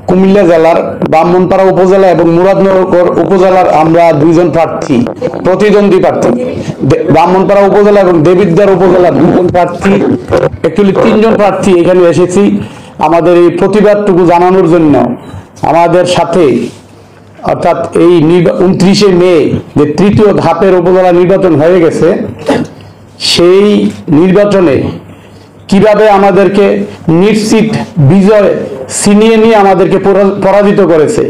কুমিল্লা জেলার ব্রাহ্মণপাড়া উপজেলা এবং মুরাদনগর উপজেলার আমরা দুইজন প্রার্থী, প্রতিদ্বন্দ্বী প্রার্থী। ব্রাহ্মণপাড়া উপজেলা এবং দেবিদ্বার উপজেলার দুজন প্রার্থী, অ্যাকচুয়ালি তিনজন প্রার্থী এখানে এসেছি আমাদের এই প্রতিবাদটুকু জানানোর জন্য। আমাদের সাথে অর্থাৎ এই 29শে মে যে তৃতীয় ধাপের উপজেলা নির্বাচন হয়ে গেছে, সেই নির্বাচনে কিভাবে আমাদেরকে নিশ্চিত বিজয় ছিনিয়ে নিয়ে আমাদেরকে পরাজিত করেছে।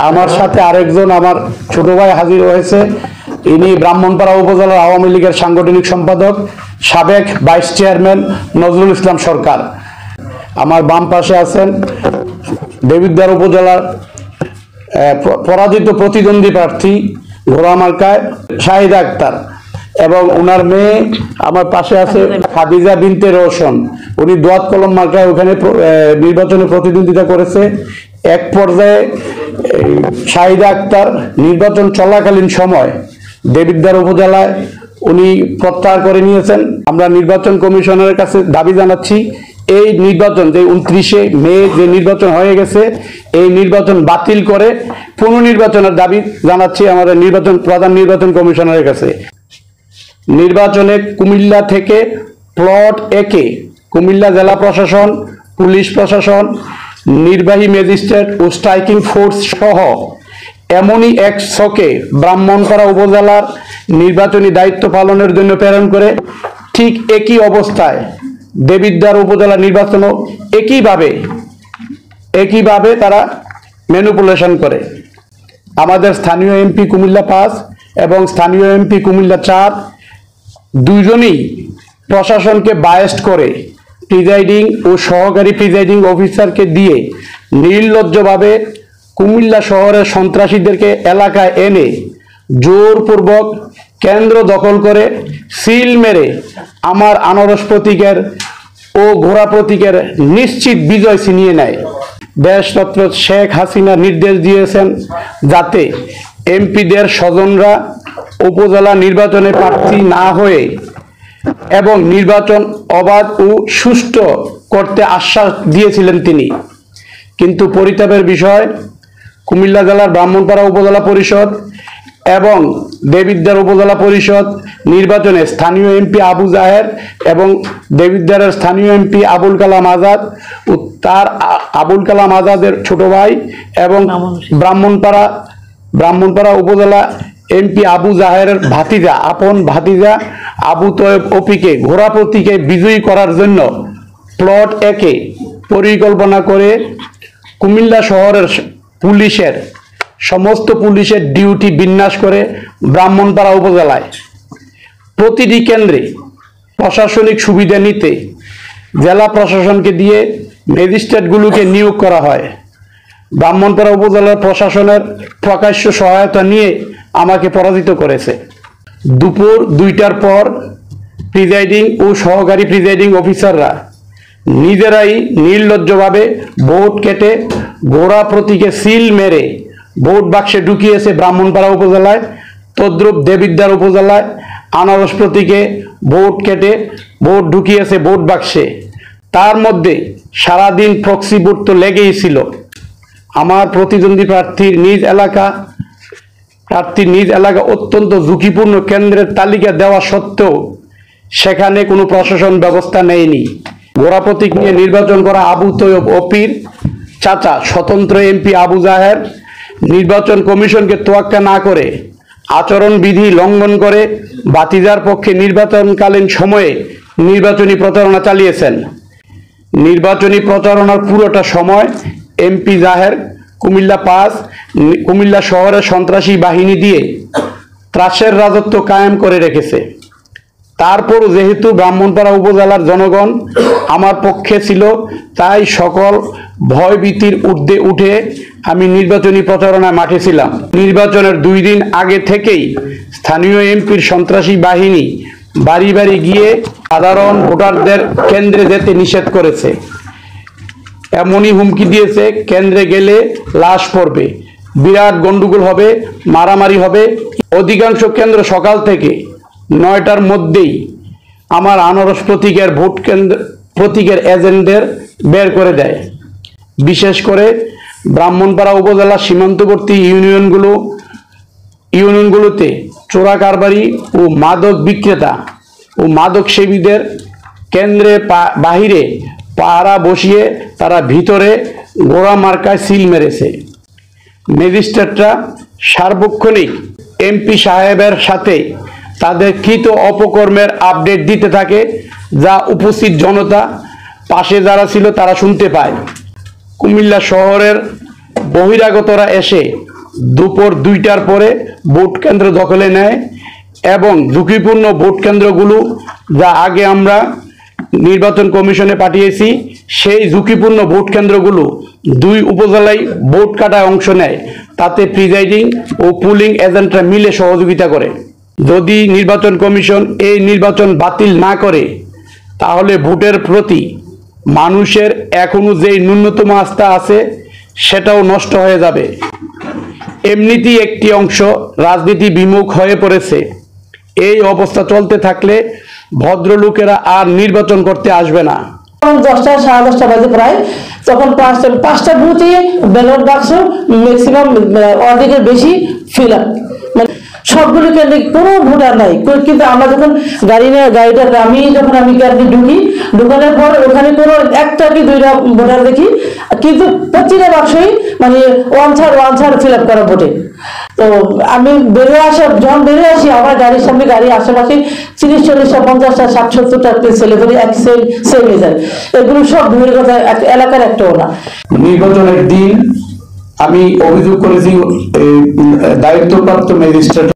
আমার সাথে আরেকজন আমার ছোট ভাই হাজির হয়েছে। ইনি ব্রাহ্মণপাড়া উপজেলার আওয়ামী লীগের সাংগঠনিক সম্পাদক, সাবেক ভাইস চেয়ারম্যান নজরুল ইসলাম সরকার। আমার বাম পাশে আছেন দেবিদ্বার উপজেলার পরাজিত প্রতিদ্বন্দ্বী প্রার্থী ঘোড়া মার্কায় শাহিদা আক্তার, এবং ওনার মেয়ে আমার পাশে আছে খাদিজা বিনতে রওশন। উনি দোয়াত কলম মার্কায় ওখানে নির্বাচনে প্রতিদ্বন্দ্বিতা করেছে। এক পর্যায়ে শাহিদা আক্তার নির্বাচন চলাকালীন সময় দেবিদ্বার উপজেলায় উনি প্রত্যাহার করে নিয়েছেন। আমরা নির্বাচন কমিশনের কাছে দাবি জানাচ্ছি, এই নির্বাচন যে 29শে মে যে নির্বাচন হয়ে গেছে, এই নির্বাচন বাতিল করে পুনর্নির্বাচনের দাবি জানাচ্ছি আমাদের প্রধান নির্বাচন কমিশনারের কাছে। নির্বাচনে কুমিল্লা থেকে প্লট একে কুমিল্লা জেলা প্রশাসন, পুলিশ প্রশাসন, নির্বাহী ম্যাজিস্ট্রেট ও স্ট্রাইকিং ফোর্স সহ এমনই এক ছকে ব্রাহ্মণপাড়া উপজেলার নির্বাচনী দায়িত্ব পালনের জন্য প্রেরণ করে, ঠিক একই অবস্থায় দেবিদ্বার উপজেলা নির্বাচনও একইভাবে তারা ম্যানিপুলেশন করে। আমাদের স্থানীয় এমপি কুমিল্লা 5 এবং স্থানীয় এমপি কুমিল্লা 4 দুইজনেই প্রশাসনকে বায়াস্ট করে প্রিজাইডিং ও সহকারী প্রিজাইডিং অফিসারকে দিয়ে নির্লজ্জভাবে কুমিল্লা শহরের সন্ত্রাসীদেরকে এলাকায় এনে জোরপূর্বক কেন্দ্র দখল করে সিল মেরে আমার আনারস প্রতীকের ও ঘোড়া প্রতীকের নিশ্চিত বিজয় ছিনিয়ে নেয়। দেশরত্ন শেখ হাসিনা নির্দেশ দিয়েছেন যাতে এমপিদের স্বজনরা উপজেলা নির্বাচনে প্রার্থী না হয়ে এবং নির্বাচন অবাধ ও সুষ্ঠু করতে আশ্বাস দিয়েছিলেন তিনি। কিন্তু পরিতাপের বিষয়, কুমিল্লা জেলার ব্রাহ্মণপাড়া উপজেলা পরিষদ এবং দেবিদ্বার উপজেলা পরিষদ নির্বাচনে স্থানীয় এমপি আবু জাহের এবং দেবিদ্বারের স্থানীয় এমপি আবুল কালাম আজাদ ও তার আবুল কালাম আজাদের ছোট ভাই এবং ব্রাহ্মণপাড়া উপজেলা এমপি আবু জাহেরের আপন ভাতিজা আবু তয়েব অপিকে ঘোড়া প্রতীকে বিজয়ী করার জন্য প্লট একে পরিকল্পনা করে কুমিল্লা শহরের সমস্ত পুলিশের ডিউটি বিন্যাস করে ব্রাহ্মণপাড়া উপজেলায় প্রতিটি কেন্দ্রে প্রশাসনিক সুবিধা নিতে জেলা প্রশাসনকে দিয়ে ম্যাজিস্ট্রেটগুলোকে নিয়োগ করা হয়। ব্রাহ্মণপাড়া উপজেলার প্রশাসনের প্রকাশ্য সহায়তা নিয়ে আমাকে পরাজিত করেছে। দুপুর 2টার পর প্রিজাইডিং ও সহকারী প্রিজাইডিং অফিসাররা নিজেরাই নির্লজ্জভাবে ভোট কেটে ঘোড়া প্রতীকে সিল মেরে ভোট বাক্সে ঢুকিয়েছে ব্রাহ্মণপাড়া উপজেলায়। তদ্রূপ দেবিদ্বার উপজেলায় আনারস প্রতীকে ভোট কেটে ভোট ঢুকিয়েছে ভোট বাক্সে। তার মধ্যে সারাদিন প্রক্সি ভোট তো লেগেই ছিল। আমার প্রতিদ্বন্দ্বী প্রার্থীর নিজ এলাকা অত্যন্ত ঝুঁকিপূর্ণ কেন্দ্রের তালিকা দেওয়া সত্ত্বেও সেখানে কোনো প্রশাসন ব্যবস্থা নেয়নি। ঘোড়া প্রতীক নিয়ে নির্বাচন করা আবু তৈয়ব অপির চাচা স্বতন্ত্র এমপি আবু জাহের নির্বাচন কমিশনকে তোয়াক্কা না করে আচরণবিধি লঙ্ঘন করে ভাতিজার পক্ষে নির্বাচনকালীন সময়ে নির্বাচনী প্রচারণা চালিয়েছেন। নির্বাচনী প্রচারণার পুরোটা সময় এমপি জাহের কুমিল্লা শহরের সন্ত্রাসী বাহিনী দিয়ে ত্রাসের রাজত্ব কায়েম করে রেখেছে। তারপর যেহেতু ব্রাহ্মণপাড়া উপজেলার জনগণ আমার পক্ষে ছিল, তাই সকল ভয়ভীতির ঊর্ধ্বে উঠে আমি নির্বাচনী প্রচারণায় মাঠে ছিলাম। নির্বাচনের 2 দিন আগে থেকেই স্থানীয় এমপির সন্ত্রাসী বাহিনী বাড়ি বাড়ি গিয়ে সাধারণ ভোটারদের কেন্দ্রে যেতে নিষেধ করেছে। এমনই হুমকি দিয়েছে, কেন্দ্রে গেলে লাশ পড়বে, বিরাট গন্ডগোল হবে, মারামারি হবে। অধিকাংশ কেন্দ্র সকাল থেকে 9টার মধ্যেই আমার আনারস প্রতীকের প্রতীকের এজেন্টদের বের করে দেয়। বিশেষ করে ব্রাহ্মণপাড়া উপজেলা সীমান্তবর্তী ইউনিয়নগুলোতে চোরা কারবারি ও মাদক বিক্রেতা ও মাদক সেবীদের কেন্দ্রে বাহিরে পাহারা বসিয়ে তারা ভিতরে গোড়া মার্কায় সিল মেরেছে। ম্যাজিস্ট্রেটরা সার্বক্ষণিক এমপি সাহেবের সাথে তাদের কৃত অপকর্মের আপডেট দিতে থাকে, যা উপস্থিত জনতা পাশে যারা ছিল তারা শুনতে পায়। কুমিল্লা শহরের বহিরাগতরা এসে দুপুর 2টার পরে ভোট কেন্দ্র দখলে নেয় এবং ঝুঁকিপূর্ণ ভোট কেন্দ্রগুলো যা আগে আমরা নির্বাচন কমিশনে পাঠিয়েছি, সেই ঝুঁকিপূর্ণ ভোট কেন্দ্রগুলো 2 উপজেলায় ভোট কাটায় অংশ নেয়। তাতে প্রিজাইডিং ও পুলিং এজেন্টরা মিলে সহযোগিতা করে। যদি নির্বাচন কমিশন এই নির্বাচন বাতিল না করে, তাহলে ভোটের প্রতি মানুষের এখনো যে ন্যূনতম আস্থা আছে সেটাও নষ্ট হয়ে যাবে। এমনিতেই একটি অংশ রাজনীতি বিমুখ হয়ে পড়েছে। এই অবস্থা চলতে থাকলে ভদ্রলোকেরা আর নির্বাচন করতে আসবে না। 10টা সাড়ে 10টা বাজে প্রায়, তখন 5টা বুথে ব্যালট বাক্স ম্যাক্সিমাম অর্ধেকের বেশি ফিল আপ, মানে সবগুলো কেন্দ্রে কোনো ভোটার নাই। কিন্তু আমরা যখন গাড়িটা আমি কেন্দ্রে ঢুকানোর পর ওখানে কোনো 1টা কি 2টা ভোটার দেখি, কিন্তু প্রতিটা বাক্সই মানে ওয়ান থার্ড ফিল আপ করা ভোটে। তো আমি যখন বেরিয়ে আসি, আমার গাড়ির সামনে গাড়ি আশেপাশে 30-40টা 50টা 60-70টা ছেলেপেলে এক সেম এজেন্ট, এগুলো সব দূরের কথা, এলাকার একটাও না। নির্বাচনের দিন আমি অভিযোগ করেছি দায়িত্বপ্রাপ্ত ম্যাজিস্ট্রেট